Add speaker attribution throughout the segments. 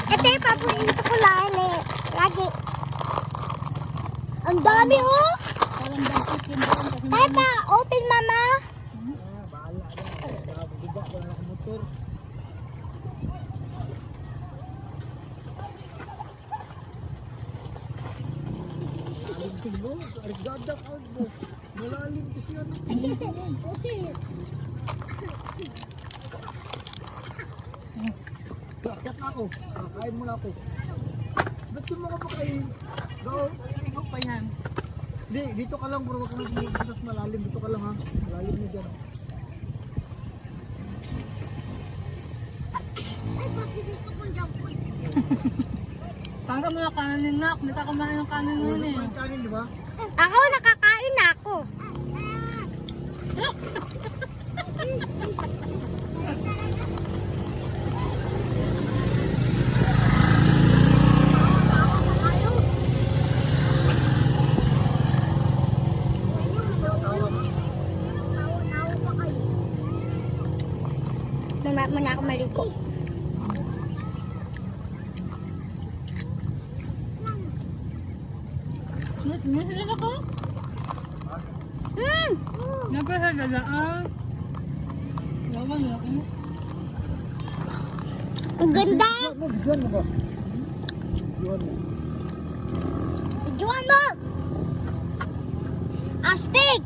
Speaker 1: Ito yung paborito ko lagi. Ang dami oh!
Speaker 2: Parang dapat yun doon kasi
Speaker 1: Tata, open mama.
Speaker 3: Bahala na. Biga ko na ng motor. Malalim tinggo. Arigada ka mo. Malalim kasi yan. Akit na ako. Kain mo na ako. Ba't yung mga pakain? Go.
Speaker 2: ikaw pa yan.
Speaker 3: Di, dito ka lang bro. Huwag ka nang mas malalim. Dito ka lang ha. Malalim na dyan.
Speaker 1: Ay, bakit dito ko jump food?
Speaker 2: Parang mo na kanin na. Hindi ka kumain ng kanin nun eh.
Speaker 3: Kumain kanin, di ba?
Speaker 1: Ako, nakakain na ako. Mamaya muna ako maligo.
Speaker 2: Nasila ko? Napahalala ah. Lawan na ako.
Speaker 1: Ang ganda!
Speaker 3: Diyan mo ba? Diyan mo.
Speaker 1: Juan mo! Astig!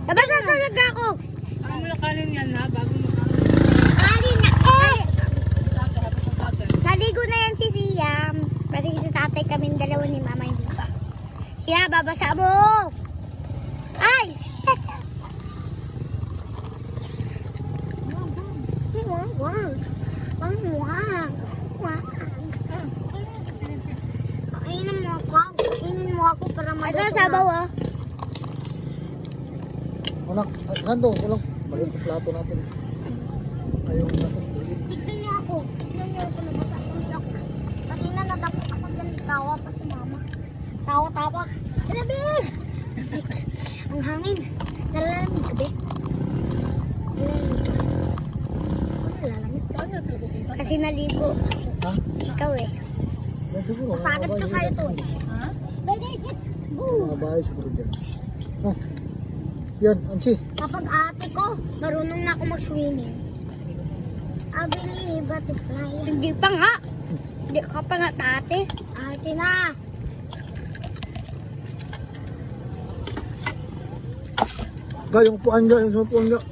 Speaker 1: Nabasa talaga ako!
Speaker 2: Parang mo na kanin yan ha. Bago mo kanin.
Speaker 1: Kali na eh!
Speaker 2: Sabi, habang sa sabi.
Speaker 1: Naligo na yan si Siam. Pati si tatay kaming dalawa ni mama hindi pa. Siya, babasa mo! Ay! Wag, wag. Wag, wag. Wag. Kainin mo ako. Kainin mo ako para maluto na. Ito, sabaw ah.
Speaker 3: Anak, Sando, walang maliit ang plato natin. Ayaw natin maliit.
Speaker 1: Tignan niyo ako. Tignan niyo ako. Nabasa ako. Kanina nadapot ako dyan. Tawa pa si mama. Tawa-tawa. Grabe! Ang hangin. Nalalamig ka, be? Nalalamig ka? Nalalamig? Kasi naligo.
Speaker 3: Ha?
Speaker 1: Ikaw eh.
Speaker 3: Yan siguro.
Speaker 1: Masagad ko sa'yo to.
Speaker 2: Ha?
Speaker 3: Mga bahay siguro dyan. Ha? Yan, Ansi.
Speaker 1: Kapag ate ko, marunong na ako mag-swimming. I believe butterfly. Hindi pa nga. Hindi ka pa nga tate. Ate na.
Speaker 3: Ga, yung upuan niya, yung upuan niya.